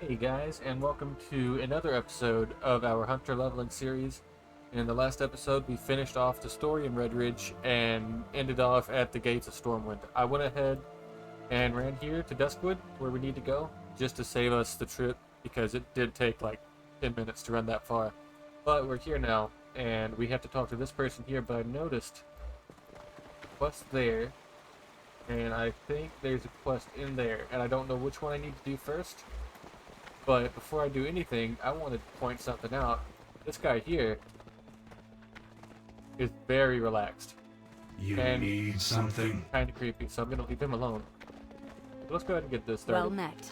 Hey guys, and welcome to another episode of our Hunter leveling series. In the last episode, we finished off the story in Red Ridge and ended off at the gates of Stormwind. I went ahead and ran here to Duskwood, where we need to go, just to save us the trip, because it did take like 10 minutes to run that far. But we're here now, and we have to talk to this person here, but I noticed quest there, and I think there's a quest in there, and I don't know which one I need to do first. But before I do anything, I want to point something out. This guy here is very relaxed. You and need something? Kind of creepy, so I'm going to leave him alone. So let's go ahead and get this started. Well met.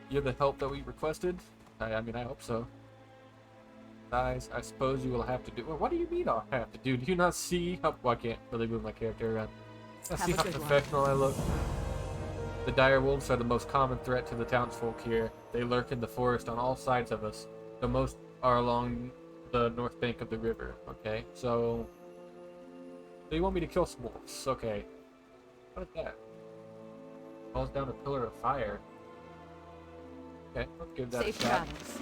You're the help that we requested? I mean, I hope so. Guys, I suppose you will have to do... Well, what do you mean I'll have to do? Do you not see how... Well, I can't really move my character around. See how professional I look? The dire wolves are the most common threat to the townsfolk here. They lurk in the forest on all sides of us. The most are along the north bank of the river. Okay, so you want me to kill some wolves? Okay. What is that? Falls down a pillar of fire. Okay, let's give that a shot. Travels.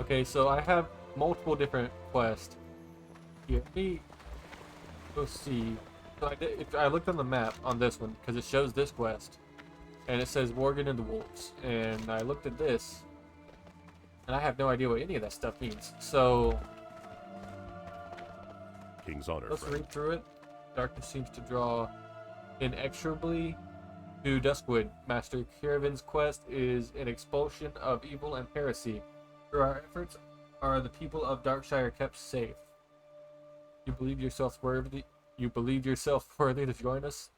Okay, so I have multiple different quests here. Let me go see. So I looked on the map on this one because it shows this quest. And it says Worgen and the Wolves. And I looked at this, and I have no idea what any of that stuff means. So King's Honor. let's friend. read through it. Darkness seems to draw inexorably to Duskwood. Master Kiravin's quest is an expulsion of evil and heresy. Through our efforts, are the people of Darkshire kept safe? You believe yourself worthy? You believe yourself worthy to join us?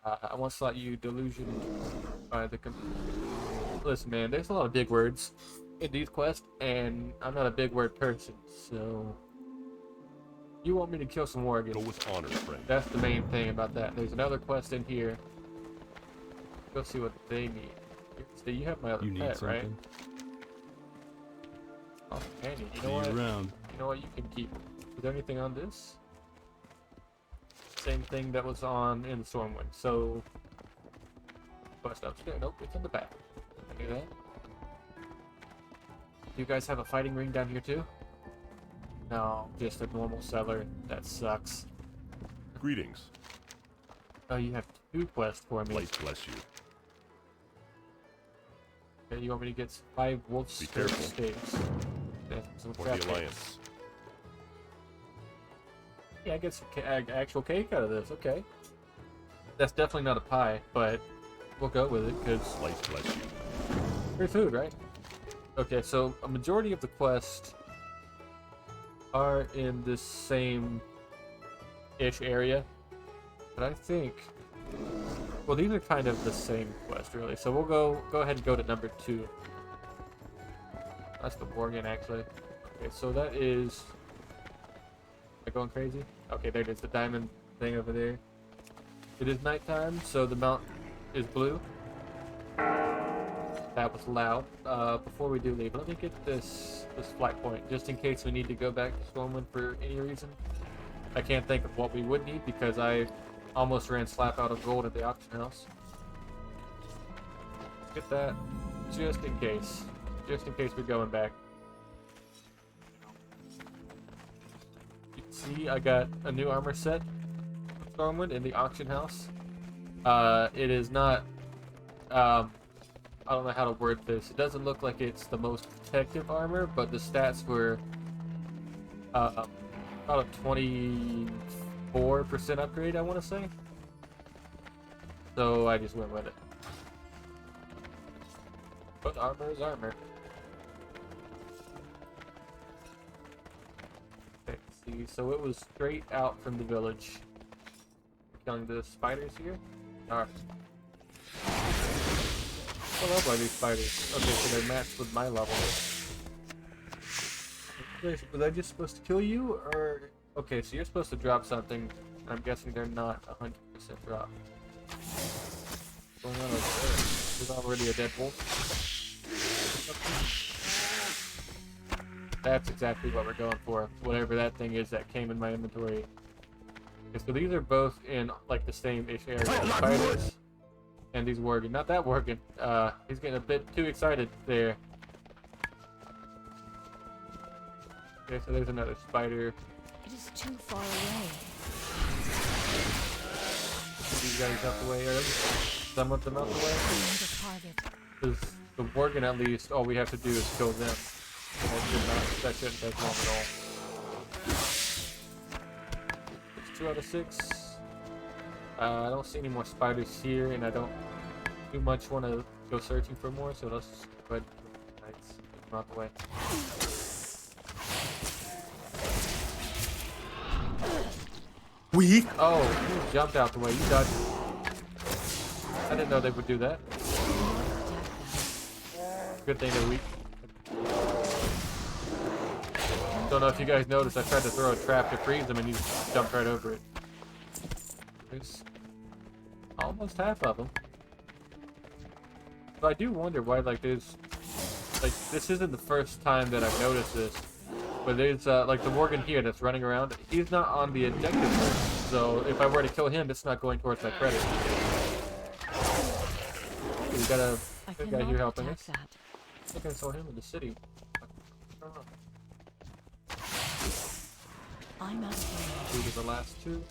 I once thought you delusioned by the... Listen, man, there's a lot of big words in these quests, and I'm not a big word person, so... You want me to kill some Worgen? Go with honor, friend. That's the main thing about that. There's another quest in here. Go see what they need. Steve, you have my other pet, right? Oh, Handy, you know what? Around. You know what? You can keep. Is there anything on this? Same thing that was on in Stormwind. So, quest upstairs. Nope, it's in the back. I knew that. You guys have a fighting ring down here too? No, just a normal cellar. That sucks. Greetings. Oh, you have two quests for me. Light bless you. Okay, you want me to get 5 wolf Be careful. steaks? Some For crap the cakes. Alliance. Yeah, I get some actual cake out of this. Okay. That's definitely not a pie, but we'll go with it because Light bless you. free food, right? Okay, so a majority of the quests are in this same-ish area, but I think, well, these are kind of the same quest, really. So we'll go ahead and go to number 2. That's the Worgen, actually. Okay, so that is... Am I going crazy? Okay, there it is, the diamond thing over there. It is nighttime, so the mountain is blue. That was loud. Before we do leave, let me get this flight point, just in case we need to go back to Stormwind for any reason. I can't think of what we would need, because I almost ran slap out of gold at the auction house. Let's get that, just in case. Just in case we're going back. You can see I got a new armor set from Stormwind in the auction house. It is not... I don't know how to word this. It doesn't look like it's the most protective armor, but the stats were about a 24% upgrade, I want to say. So I just went with it. But armor is armor. Okay, see, so it was straight out from the village. Killing the spiders here. Alright. I love by these spiders. Okay, so they're matched with my level. Was I just supposed to kill you, or... Okay, so you're supposed to drop something. I'm guessing they're not 100% drop. What's going on over there? There's already a dead wolf. That's exactly what we're going for. Whatever that thing is that came in my inventory. Okay, so these are both in, like, the same-ish area. Spiders. And these Worgen. Not that Worgen. He's getting a bit too excited there. Okay, so there's another spider. It is too far away. These guys out the way, or some of them out the way. Because the Worgen, at least, all we have to do is kill them. That shouldn't take long at all. It's 2 out of 6. I don't see any more spiders here, and I don't too much want to go searching for more, so let's just go ahead and get them out the way. Weak? Oh, you jumped out the way. You dodged. I didn't know they would do that. Good thing they're weak. Don't know if you guys noticed, I tried to throw a trap to freeze them and you just jumped right over it. There's almost half of them. But I do wonder why, like, there's... Like, this isn't the first time that I've noticed this. But there's, like, the Worgen here that's running around. He's not on the objective list. So, if I were to kill him, it's not going towards my credit. We got a good guy here helping us. I think I saw him in the city. I don't know. I'm out here. These are the last 2.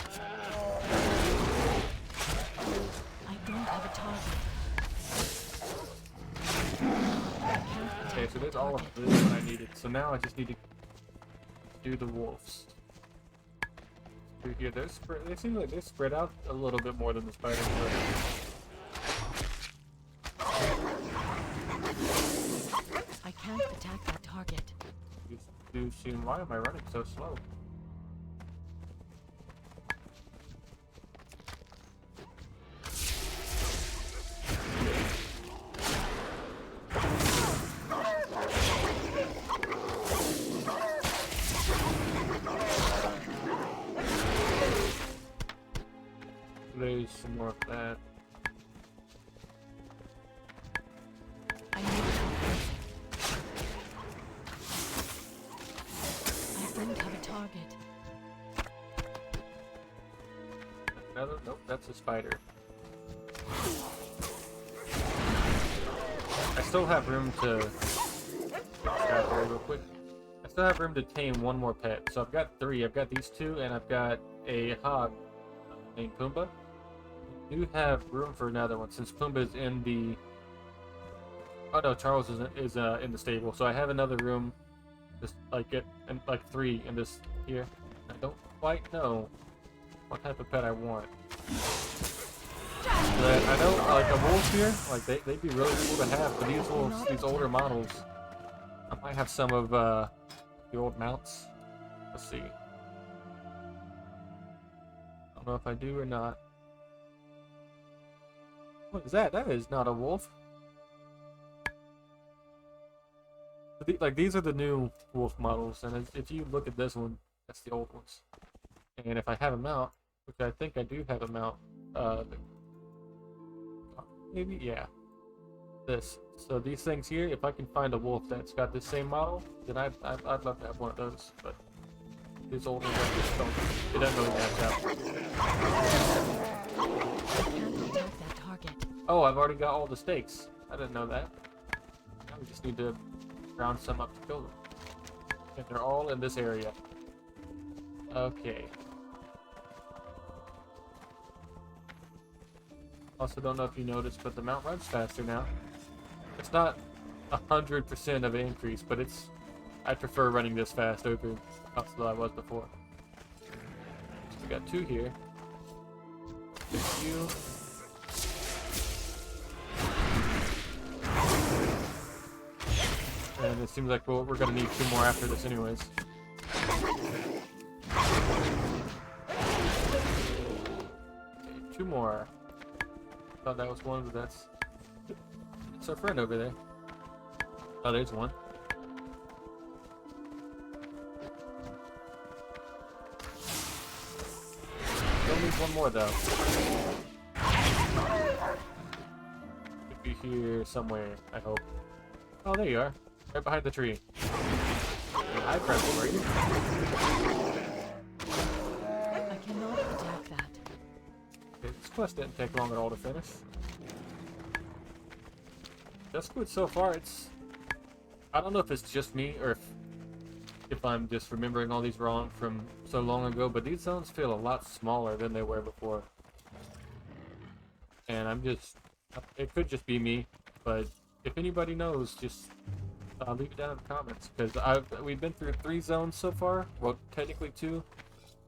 I don't have a target. Okay, so there's all of this that I needed. So now I just need to do the wolves. Through here, they seem like they're spread out a little bit more than the spiders. I can't attack that target. You do seem, why am I running so slow? There's some more of that. I need help. I don't have a target. Another? Nope, that's a spider. I still have room to... Grab there real quick. I still have room to tame one more pet. So I've got 3. I've got these 2, and I've got a hog named Pumbaa. I do have room for another one since Pumbaa's in the... Oh no, Charles is in the stable, so I have another room, just like and like 3 in this here. I don't quite know what type of pet I want. But I know like a wolf here, like they'd be really cool to have. But these wolves, these older models, I might have some of the old mounts. Let's see. I don't know if I do or not. What is that? That is not a wolf. Like, these are the new wolf models, and if you look at this one, that's the old ones. And if I have them out, which I think I do have them out, maybe, yeah. This. So these things here, if I can find a wolf that's got the same model, then I'd love to have one of those, but these old ones I just don't, it doesn't really match up. Oh, I've already got all the stakes. I didn't know that. Now we just need to round some up to kill them. And they're all in this area. Okay. Also, don't know if you noticed, but the mount runs faster now. It's not 100% of an increase, but it's... I prefer running this fast over how slow I was before. So we got 2 here. Thank you. And it seems like we're gonna need 2 more after this anyways. Okay, 2 more. Thought that was one, but that's our friend over there. Oh, there's one. Still need 1 more though. Should be here somewhere, I hope. Oh, there you are. Right behind the tree. Hi, Pretzel, are you? I cannot attack that. Okay, this quest didn't take long at all to finish. Duskwood so far, I don't know if it's just me or if I'm just remembering all these wrong from so long ago, but these zones feel a lot smaller than they were before. And it could just be me, but if anybody knows, just leave it down in the comments, because we've been through 3 zones so far. Well, technically 2.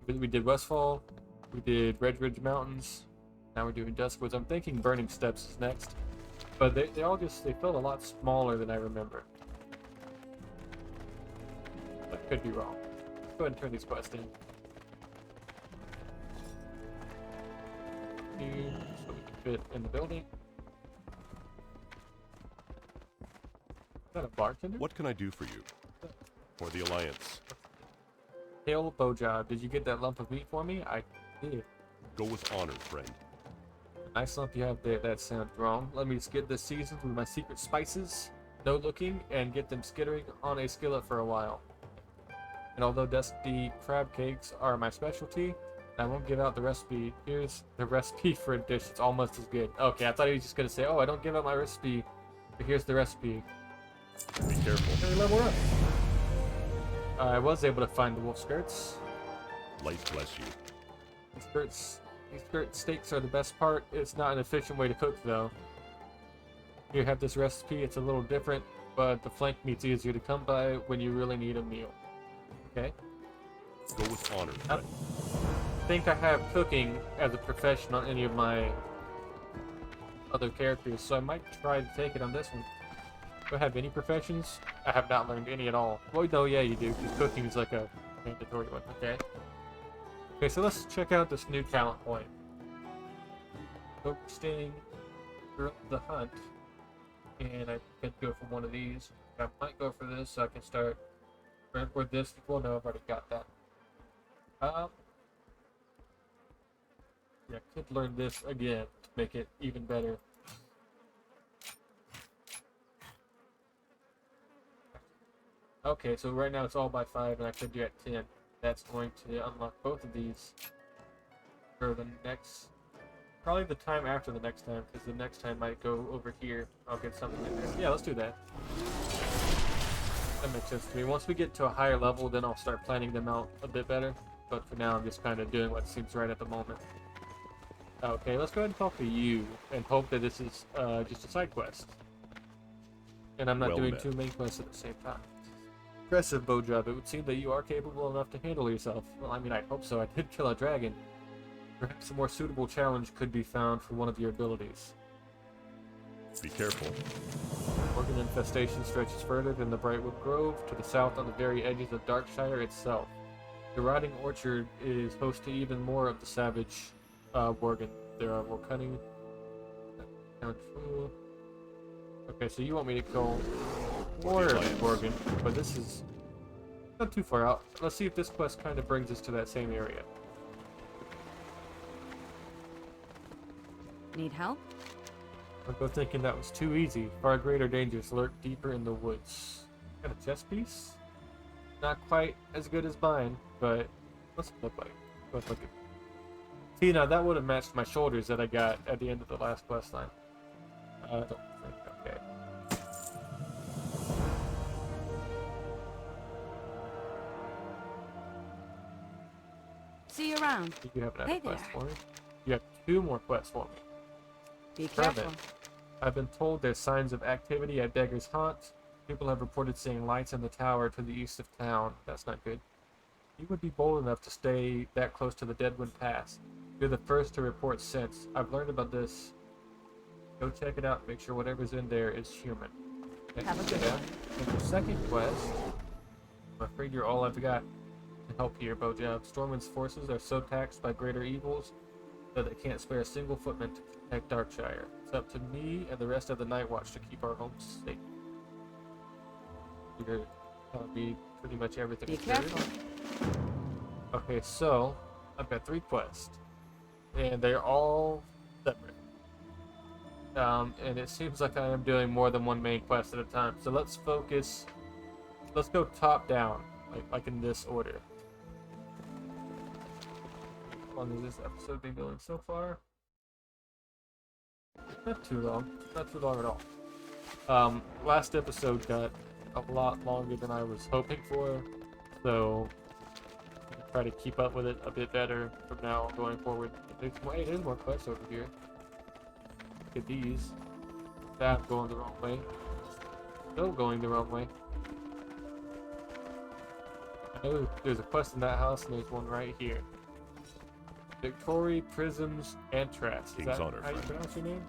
We did Westfall, we did Red Ridge Mountains, now we're doing Duskwood. I'm thinking Burning Steps is next, but they felt a lot smaller than I remember. But could be wrong. Let's go ahead and turn these quests in. Here, so we can fit in the building. Is that a bartender? What can I do for you? For the Alliance. Hail Bojob, did you get that lump of meat for me? I did. Go with honor, friend. Nice lump you have there. That sounds wrong. Let me just get this seasoned with my secret spices, no looking, and get them skittering on a skillet for a while. And although dusty crab cakes are my specialty, I won't give out the recipe. Here's the recipe for a dish that's almost as good. Okay, I thought he was just gonna say, oh, I don't give out my recipe, but here's the recipe. Be careful. Can we level up? I was able to find the wolf skirts. Light bless you. These skirt steaks are the best part. It's not an efficient way to cook, though. You have this recipe. It's a little different, but the flank meat's easier to come by when you really need a meal. Okay. Go with honor, I friend. think I have cooking as a profession on any of my other characters, so I might try to take it on this one. Do I have any professions? I have not learned any at all. Well, no, yeah, you do, because cooking is like a mandatory one. Okay. Okay, so let's check out this new talent point. Focusing the hunt, and I can go for one of these. I might go for this, so I can start with this. Well, no, I've already got that. Yeah, I could learn this again to make it even better. Okay, so right now it's all by 5, and I could do at 10. That's going to unlock both of these for the next, probably the time after the next time, because the next time might go over here. I'll get something in there. Yeah, let's do that. That makes sense to me. Once we get to a higher level, then I'll start planning them out a bit better. But for now, I'm just kind of doing what seems right at the moment. Okay, let's go ahead and talk to you, and hope that this is just a side quest. And I'm not Well doing met. 2 main quests at the same time. Impressive, Bojob. It would seem that you are capable enough to handle yourself. Well, I mean, I hope so. I did kill a dragon. Perhaps a more suitable challenge could be found for one of your abilities. Be careful. Worgen infestation stretches further than the Brightwood Grove to the south on the very edges of Darkshire itself. The Rotting Orchard is host to even more of the savage Worgen. There are more cunning. Okay, so you want me to go more Worgen, but this is not too far out. Let's see if this quest kind of brings us to that same area. Need help? I'm both thinking that was too easy. Far greater dangers lurk deeper in the woods. Got a chest piece? Not quite as good as mine, but what's it look like? Let's look at. See, now that would have matched my shoulders that I got at the end of the last quest line. I don't think. Okay. See you around. You have another Hey quest there. for me. You have 2 more quests for me. Be Grab careful. it. I've been told there's signs of activity at Beggar's Haunt. People have reported seeing lights in the tower to the east of town. That's not good. You would be bold enough to stay that close to the Deadwind Pass. You're the first to report since. I've learned about this. Go check it out. Make sure whatever's in there is human. Okay, Have a good yeah. And your second quest, I'm afraid you're all I've got to help here, Bojob. Stormwind's forces are so taxed by greater evils that they can't spare a single footman to protect Darkshire. It's up to me and the rest of the Night Watch to keep our homes safe. You're telling me pretty much everything. Be is good. careful. Okay, so I've got 3 quests, and they're all separate. And it seems like I am doing more than one main quest at a time. So let's focus. Let's go top down, like in this order. How long has this episode been going so far? Not too long. Not too long at all. Last episode got a lot longer than I was hoping for, so I'm gonna try to keep up with it a bit better from now going forward. There's more quests over here. Look at these. That going the wrong way. Still going the wrong way. I know there's a quest in that house, and there's one right here. Victory, Prisms, and Traps. Is that how you pronounce your name?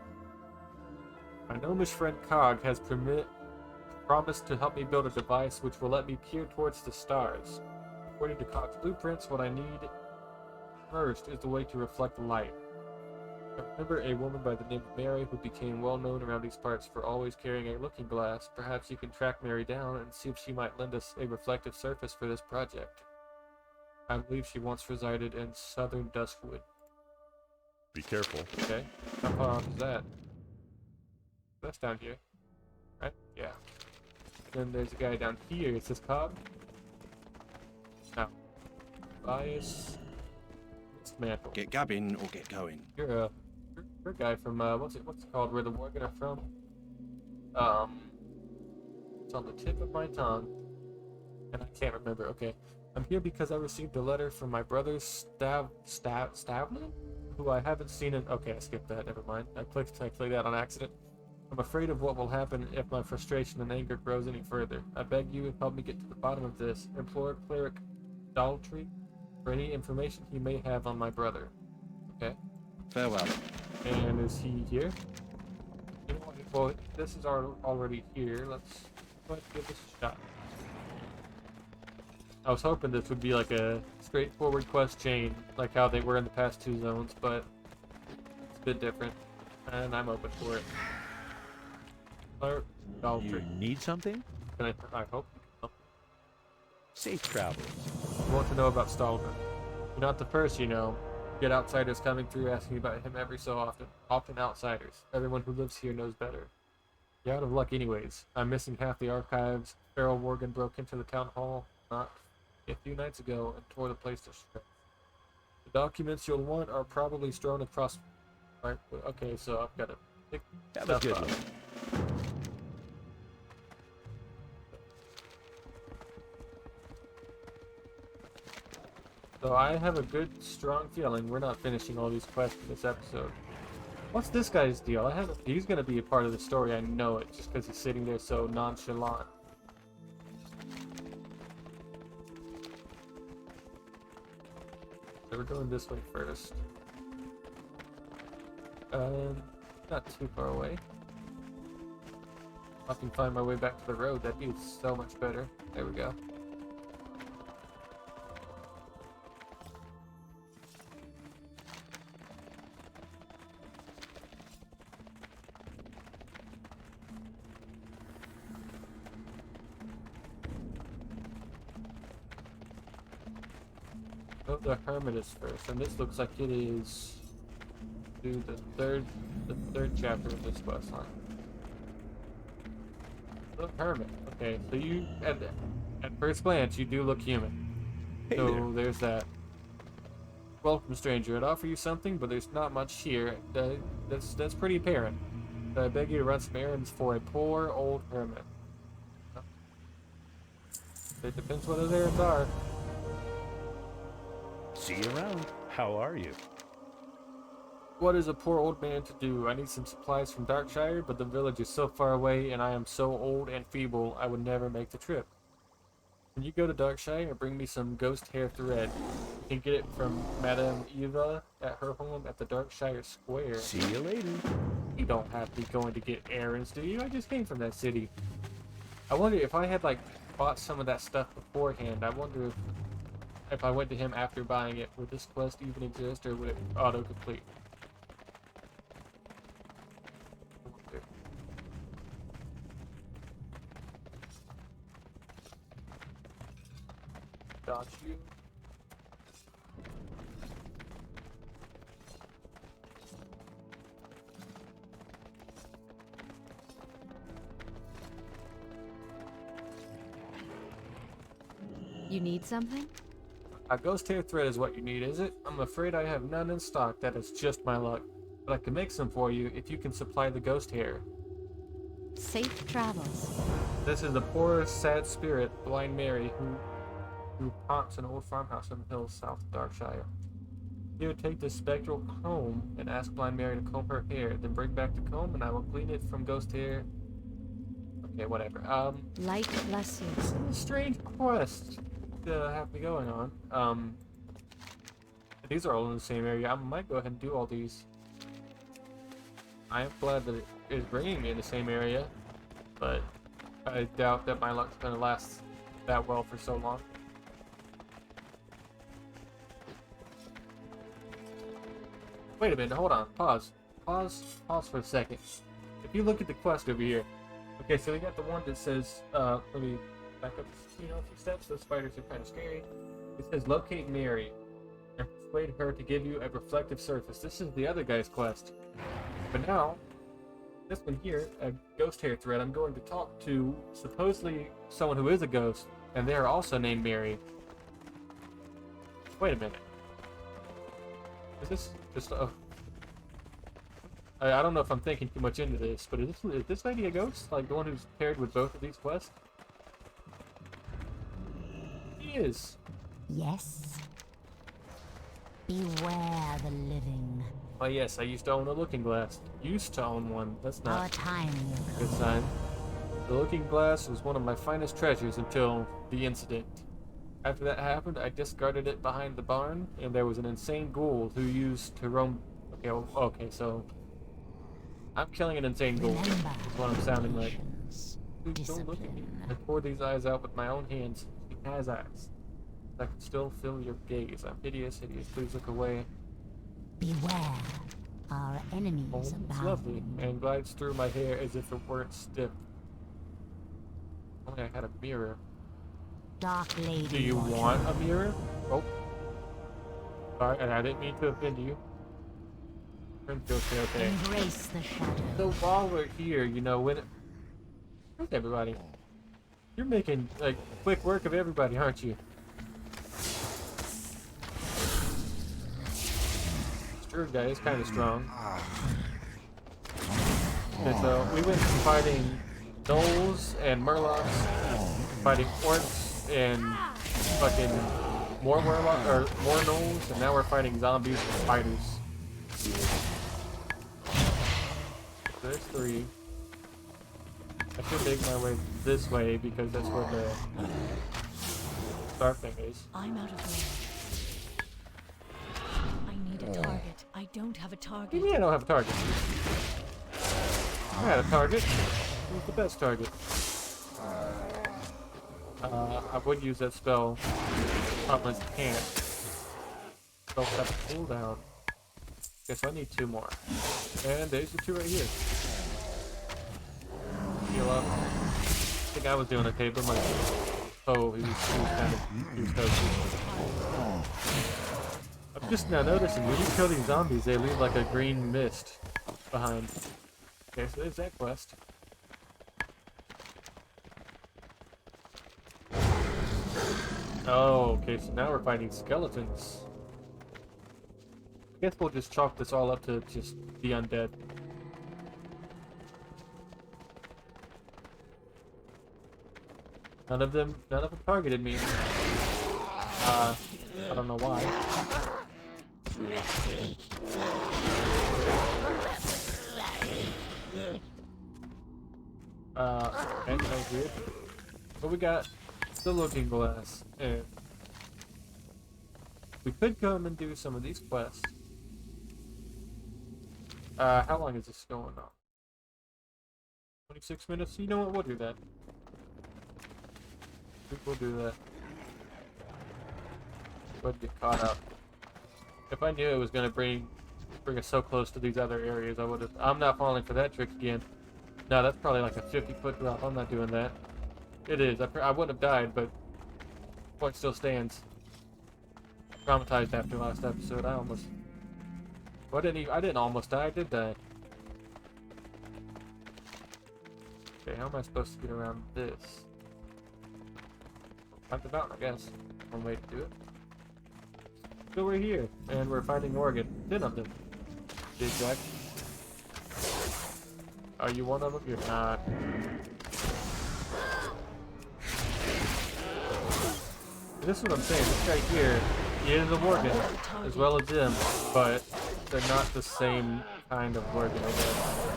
My gnomish friend Cog has promised to help me build a device which will let me peer towards the stars. According to Cog's blueprints, what I need first is the way to reflect light. I remember a woman by the name of Mary who became well known around these parts for always carrying a looking glass. Perhaps you can track Mary down and see if she might lend us a reflective surface for this project. I believe she once resided in southern Duskwood. Be careful. Okay, how far off is that? That's down here, right? Yeah. Then there's a guy down here. It says Cobb. No. Bias. Mantle. Get gabbing or get going. You're a guy from what's it called? Where the Worgen are from? It's on the tip of my tongue, and I can't remember. Okay, I'm here because I received a letter from my brother Stavlin, who I haven't seen in. Okay, I skipped that. Never mind. I clicked that on accident. I'm afraid of what will happen if my frustration and anger grows any further. I beg you to help me get to the bottom of this. Implore Cleric Daltrey for any information he may have on my brother. Okay. Farewell. And is he here? You know what? Well, this is already here. Let's go ahead and give this a shot. I was hoping this would be like a straightforward quest chain, like how they were in the past two zones, but it's a bit different, and I'm open for it. You need something? Can I hope? Safe travel. You want to know about Stalker. You're not the first, you know. You get outsiders coming through asking about him every so often. Often outsiders. Everyone who lives here knows better. You're out of luck anyways. I'm missing half the archives. Feral Worgen broke into the town hall not a few nights ago and tore the place to shreds. The documents you'll want are probably strewn across... Right, okay, so I've got to pick stuff up. So I have a good, strong feeling we're not finishing all these quests in this episode. What's this guy's deal? He's gonna be a part of the story, I know it, just because he's sitting there so nonchalant. So we're going this way first. Not too far away. I can find my way back to the road, that'd be so much better. There we go. Go to the Hermit is first, and this looks like it is the third chapter of this quest line. The Hermit. Okay, so you at first glance you do look human. Hey so there's that. Welcome, stranger. I'd offer you something, but there's not much here. That's pretty apparent. I beg you to run some errands for a poor old hermit. It depends what his errands are. See you around. How are you? What is a poor old man to do? I need some supplies from Darkshire, but the village is so far away and I am so old and feeble I would never make the trip. Can you go to Darkshire and bring me some ghost hair thread? You can get it from Madame Eva at her home at the Darkshire Square. See you later. You don't have to be going to get errands, do you? I just came from that city. I wonder if I had, like, bought some of that stuff beforehand. I wonder if I went to him after buying it, would this quest even exist, or would it auto-complete? Got you. You need something? A ghost hair thread is what you need, is it? I'm afraid I have none in stock. That is just my luck. But I can make some for you if you can supply the ghost hair. Safe travels. This is the poor, sad spirit, Blind Mary, who haunts an old farmhouse in the hills south of Darkshire. You would take this spectral comb and ask Blind Mary to comb her hair, then bring back the comb and I will clean it from ghost hair. Okay, whatever. Light bless you. This is a strange quest to have me going on. These are all in the same area. I might go ahead and do all these. I am glad that it is bringing me in the same area, but I doubt that my luck's gonna last that well for so long. Wait a minute, hold on, pause for a second. If you look at the quest over here, okay, so we got the one that says, let me back up, a few steps. Those spiders are kind of scary. It says locate Mary and persuade her to give you a reflective surface. This is the other guy's quest. But now, this one here, a ghost hair thread, I'm going to talk to supposedly someone who is a ghost, and they are also named Mary. Wait a minute. Is this just I don't know if I'm thinking too much into this, but is this lady a ghost? Like the one who's paired with both of these quests? She is. Yes. Beware the living. Oh yes, I used to own a looking glass. Used to own one. That's Our not time will a good sign. The looking glass was one of my finest treasures until the incident. After that happened, I discarded it behind the barn, and there was an insane ghoul who used to roam. Okay, okay, so I'm killing an insane ghoul. remember. That's what I'm sounding like. Patience, Dude, don't look at me. discipline. I poured these eyes out with my own hands. He has eyes. I can still feel your gaze. I'm hideous, hideous. Please look away. Beware. Our enemies Oh, it's abound. lovely, and glides through my hair as if it weren't stiff. Only I had a mirror. Dark lady. Do you watcher. want a mirror? Oh. Sorry, and I didn't mean to offend you. Okay. Embrace the shadow. So while we're here, you know, when... Where's everybody? You're making, like, quick work of everybody, aren't you? Sure, guy is kind of strong. And so we went from fighting gnolls and murlocs, fighting orcs and fucking more murlocs or more gnolls, and now we're fighting zombies and spiders. So there's 3. I should make my way this way because that's where the star thing is. I'm out of range. I need a target. I don't have a What do target. you mean I don't have a target? I had a target. Who's the best target? I would use that spell. Problem is I can't. Spells have a cooldown. Okay, so I need 2 more. And there's the 2 right here. Heal up. I think I was doing okay, but my he was kind of toasty. I'm just now noticing when you kill these zombies, they leave like a green mist behind. Okay, so there's that quest. Oh, okay, so now we're fighting skeletons. I guess we'll just chalk this all up to just the undead. None of them targeted me. I don't know why. Okay, that was weird. But we got the looking glass, and we could come and do some of these quests. How long is this going on? 26 minutes? You know what, we'll do that. We'll do that. We'll get caught up. If I knew it was gonna bring us so close to these other areas, I would have. I'm not falling for that trick again. No, that's probably like a 50-foot drop. I'm not doing that. It is. I wouldn't have died, but point still stands. Traumatized after last episode. I almost. Well, I didn't almost die, did I? Okay, how am I supposed to get around this? Climb the mountain, I guess. One way to do it. So we're here, and we're fighting Worgen. 10 of them. Exact. Are you one of them? You're not. This is what I'm saying. This guy here, he is a Worgen, as well as him, but they're not the same kind of Worgen, I guess.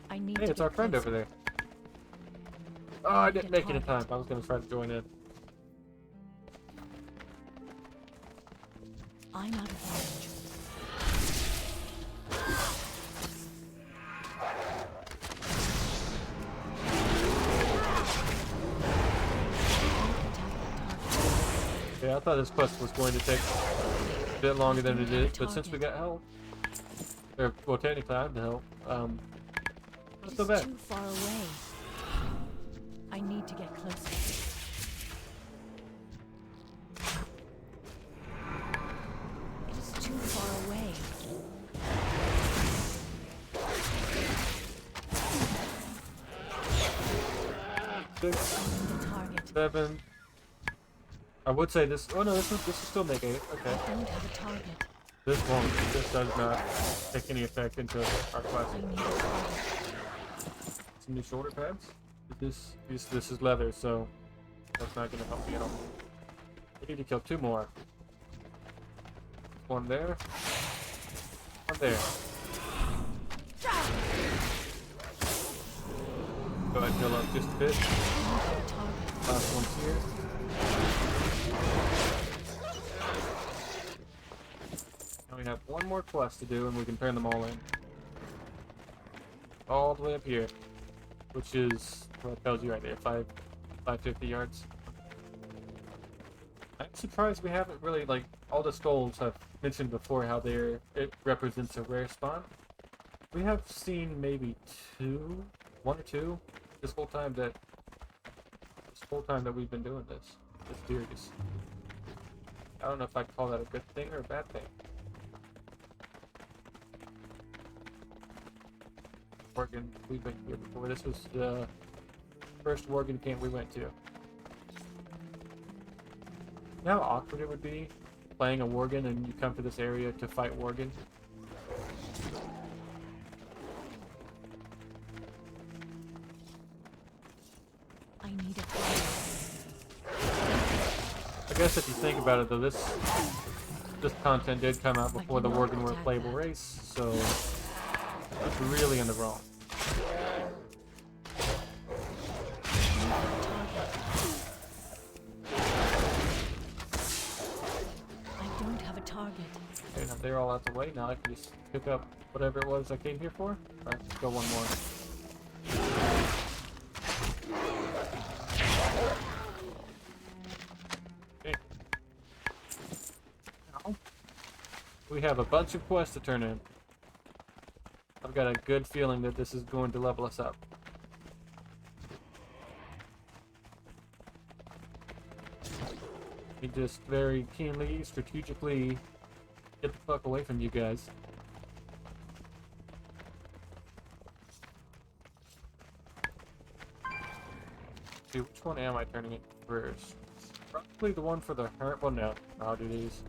I need Hey, to it's our get friend closer. over there. Oh, I didn't make it in time. I was going to try to join in. I'm out of range. Yeah, I thought this quest was going to take a bit longer than it is, but since we got help, or, well, technically I'm the help, not so It's bad. too far away. I need to get closer. It is too far away. Six, The target. 7. I would say this. Oh no, this will still make 8. Okay. I don't have a target. This won't. This does not take any effect into our class. I need a target. Some new shoulder pads. This is leather, so that's not going to help me at all. We need to kill 2 more. One there. One there. Go ahead and heal up just a bit. Last one's here. Now we have one more quest to do, and we can turn them all in. All the way up here, which is what it tells you right there, 550 yards. I'm surprised we haven't really, like, all the skulls have mentioned before how it represents a rare spawn. We have seen maybe 1 or 2 this whole time that we've been doing this series. I don't know if I'd call that a good thing or a bad thing. Worgen, we've been here before. This was the first Worgen camp we went to. You know how awkward it would be playing a Worgen and you come to this area to fight Worgen? I need a target. I guess if you think about it though, this content did come out before the Worgen were a playable race, so it's really in the wrong. I don't have a target. Okay, now they're all out the way. Now I can just pick up whatever it was I came here for. Alright, let's go one more. Okay. Now, we have a bunch of quests to turn in. I've got a good feeling that this is going to level us up. We just very keenly, strategically get the fuck away from you guys. See, which one am I turning it first? Probably the one for the hermit. Well, no, I'll do these.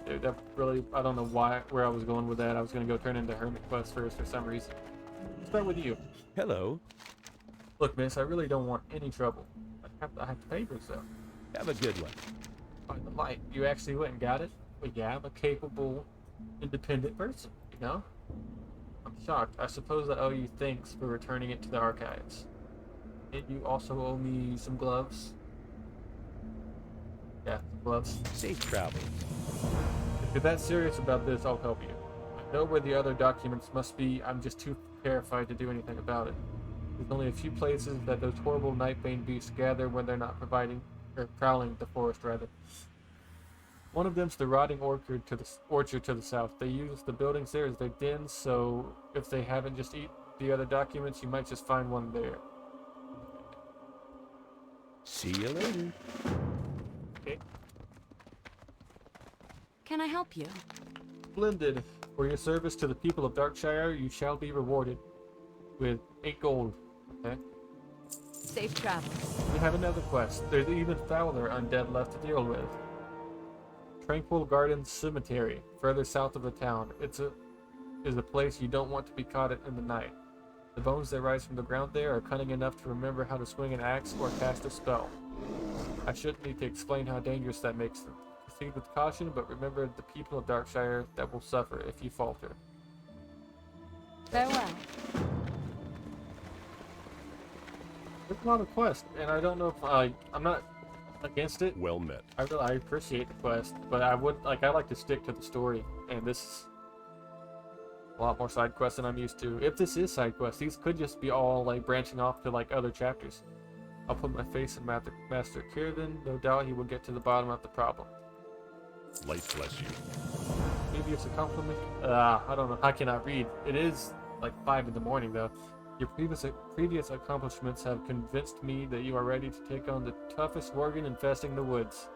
Dude, that really, I don't know where I was going with that. I was gonna go turn into hermit quest first for some reason. Let's start with you. Hello. Look, miss, I really don't want any trouble. I have papers though. Have a good one. By the light, you actually went and got it? Well, yeah, I'm a capable, independent person, you know? I'm shocked. I suppose I owe you thanks for returning it to the archives. And you also owe me some gloves? Yeah, some gloves. Safe travel. If you're that serious about this, I'll help you. I know where the other documents must be. I'm just too terrified to do anything about it. There's only a few places that those horrible Nightbane beasts gather when they're not prowling the forest, rather. One of them's the rotting orchard to the south. They use the buildings there as their dens, so if they haven't just eat the other documents, you might just find one there. See you later. Okay. Can I help you? Splendid. For your service to the people of Darkshire, you shall be rewarded with 8 gold. Okay. Safe travel. We have another quest. There's even fouler undead left to deal with. Tranquil Gardens Cemetery, further south of the town. Is a place you don't want to be caught in the night. The bones that rise from the ground there are cunning enough to remember how to swing an axe or cast a spell. I shouldn't need to explain how dangerous that makes them. Proceed with caution, but remember the people of Darkshire that will suffer if you falter. Farewell. There's a lot of quests, and I don't know if I'm not against it. Well met. I appreciate the quest, but I like to stick to the story, and this is a lot more side quests than I'm used to. If this is side quests, these could just be all like branching off to like other chapters. I'll put my face in Master Kierden. No doubt he will get to the bottom of the problem. Light bless you. Maybe it's a compliment. I don't know. I cannot read. It is like 5 in the morning though. Your previous accomplishments have convinced me that you are ready to take on the toughest Worgen infesting the woods.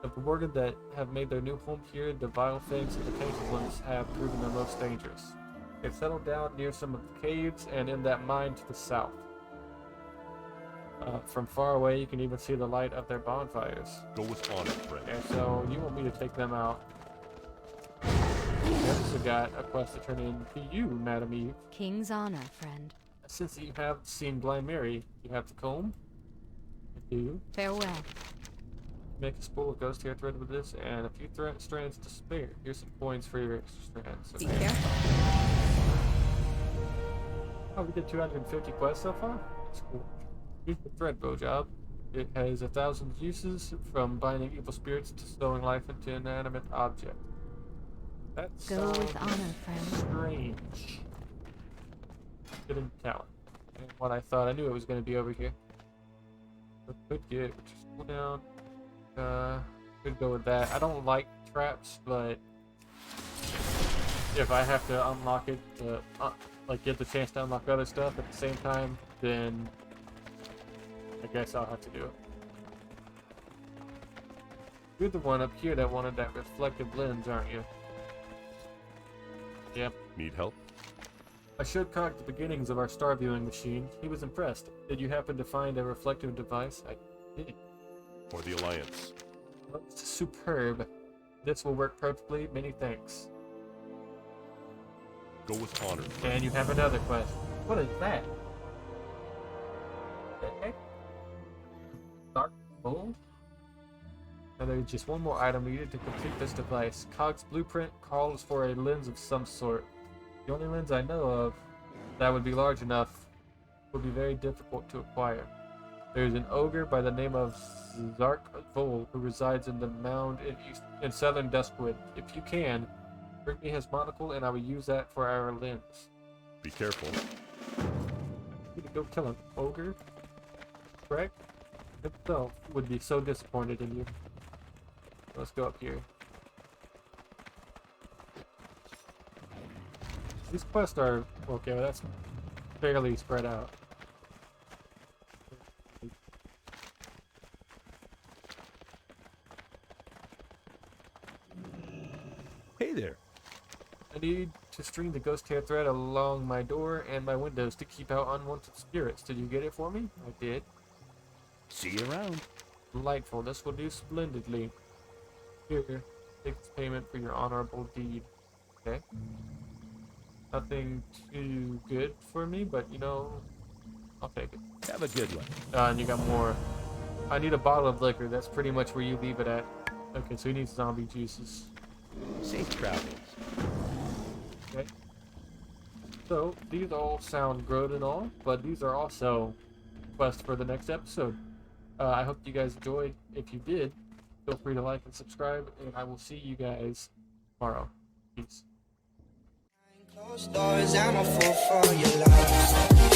Of the Worgen that have made their new home here, the vile fangs of the tainted ones have proven the most dangerous. They've settled down near some of the caves and in that mine to the south. From far away, you can even see the light of their bonfires. Go with honor, friend. Okay, so you want me to take them out. I also got a quest to turn in to you, Madam Eve. King's honor, friend. Since you have seen Blind Mary, you have the comb. You Farewell. make a spool of ghost hair thread with this, and a few strands to spare. Here's some coins for your extra strands. Be Okay. careful. Oh, we did 250 quests so far? That's cool. Here's the thread bow job. It has 1,000 uses, from binding evil spirits to sewing life into inanimate object. That Go sounds with honor, friend. strange. Hidden talent. And what I thought, I knew it was going to be over here. So could get just go down. Could go with that. I don't like traps, but if I have to unlock it to like get the chance to unlock other stuff at the same time, then I guess I'll have to do it. You're the one up here that wanted that reflective lens, aren't you? Yep. Need help? I showed Cog the beginnings of our star viewing machine. He was impressed. Did you happen to find a reflective device? I did. For the Alliance. Well, it's superb. This will work perfectly. Many thanks. Go with honor. And you have another quest. What is that? The heck? Dark gold? Now there's just one more item needed to complete this device. Cog's blueprint calls for a lens of some sort. The only lens I know of that would be large enough would be very difficult to acquire. There's an ogre by the name of Zark Vol who resides in the mound in southern Duskwood. If you can, bring me his monocle and I will use that for our lens. Be careful. You could go kill an ogre? Correct? Himself would be so disappointed in you. Let's go up here. These quests are okay, well, that's fairly spread out. Hey there. I need to string the ghost hair thread along my door and my windows to keep out unwanted spirits. Did you get it for me? I did. See you around. Delightful. This will do splendidly. Here, take this payment for your honorable deed. Okay. Nothing too good for me, but you know, I'll take it. Have a good one. And you got more. I need a bottle of liquor. That's pretty much where you leave it at. Okay, so he needs zombie juices. Safe travels. Okay. So, these all sound good and all, but these are also quests for the next episode. I hope you guys enjoyed. If you did, feel free to like and subscribe, and I will see you guys tomorrow. Peace. Closed doors, I'm a fool for your love.